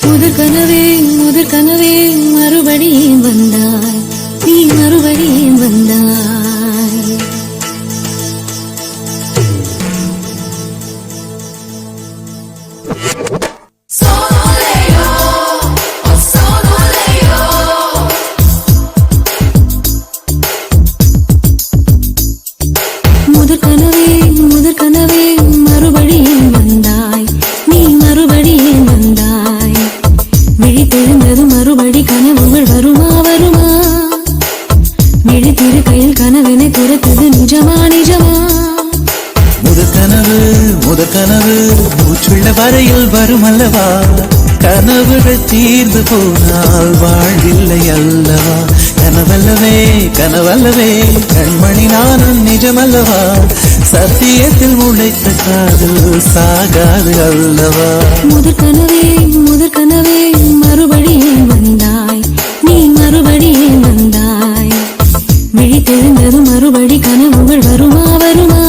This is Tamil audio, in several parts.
முதற் கனவே மறுபடியும் வந்தாய், நீ மறுபடியும் வந்தாய். முதற் கனவே மறுபடியும் வந்தாய், நீ மறுபடியும் வந்தாய். விழித்தெழுந்தது மறுபடி கனவுகள் வருமா வருமா, விழித்திருக்கையில் கனவினை துரத்தது நிஜமா நிஜமா. முதற் கனவு மூச்சுள்ள வரையில் வரும் அல்லவா, கனவுகள் தீர்ந்து போனால் வாழ்வில்லை அல்லவா. கனவல்லவே கண்மணி நானும் நிஜமல்லவா, சத்தியத்தில் முளைத்த காதல் சாகாது அல்லவா. முதற் கனவே மறுபடியும் வந்தாய், நீ மறுபடியும் வந்தாய். விழித்தெழுந்தது மறுபடி கனவுகள் வருமா வருமா,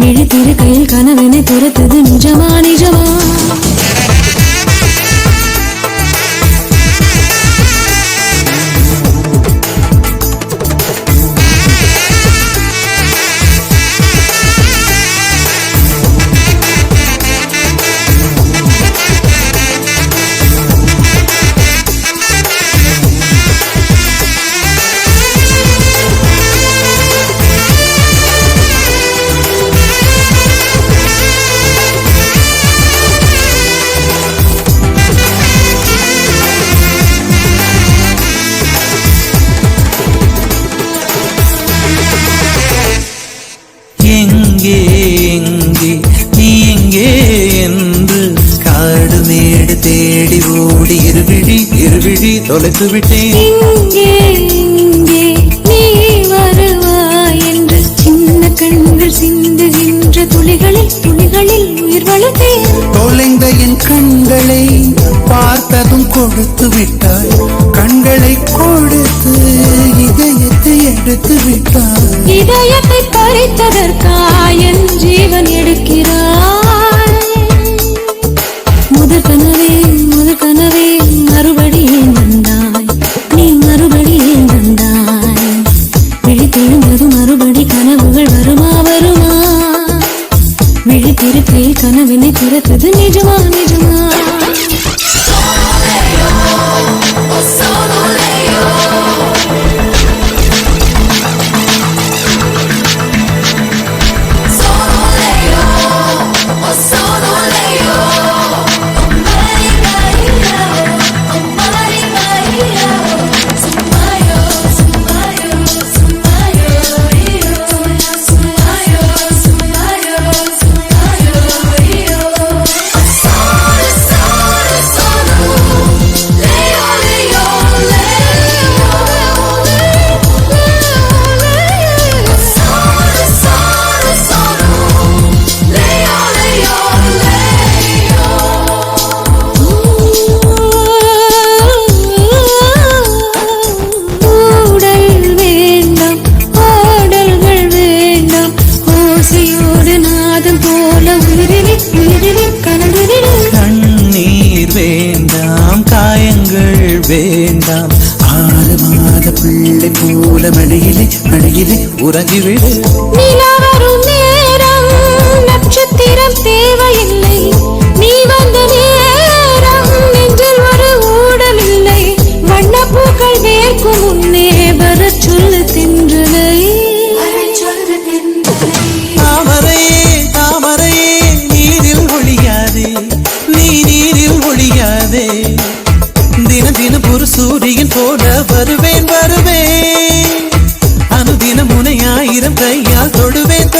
விழித்திருக்கையில் கனவினை துரத்தது நிஜமா நிஜமா. நீ எங்கே என்று காடு மேடு தேடி ஓடி இருவிழி தொலைத்து விட்டேன். இங்கே நீ வருவாய் என்று சின்ன கண்கள் சிந்துகின்ற துளிகளில் உயிர் வளர்த்தேன். தொலைந்த என் கண்களை பார்த்ததும் கொடுத்து விட்டாய், கண்களை கொடுத்து இதயத்தை எடுத்து விட்டாய். இதயத்தை பறித்ததற்காய் என் ஜீவன் எடுக்கிறாய். முதற் கனவே மறுபடியும் வந்தாய், நீ மறுபடியும் வந்தாய். விழித்தெழுந்தது மறுபடி கனவுகள் வருமா வருமா, விழித்திருக்கையில் கனவினை துரத்தது நிஜமா நிஜமா. கண்ணீர் வேண்டாம், காயங்கள் வேண்டாம், 6 மாத பிள்ளை போல மடியிலே உறங்கிவிடு. நிலா வரும் நேரம் நட்சத்திரம் தேவையில்லை, நீ வந்த நேரம் நெஞ்சில் ஒரு ஊடல் இல்லை. வண்ணப்பூக்கள் வேர்க்கும் முன்னே வரச் சொல்லு தின்றலை. தாமரையே நீரில் ஒழியாதே, தினம் ஒரு சூரியன் போல வருவேன். அனுதினம் உனை 1000 கையால் தொடுவேன்.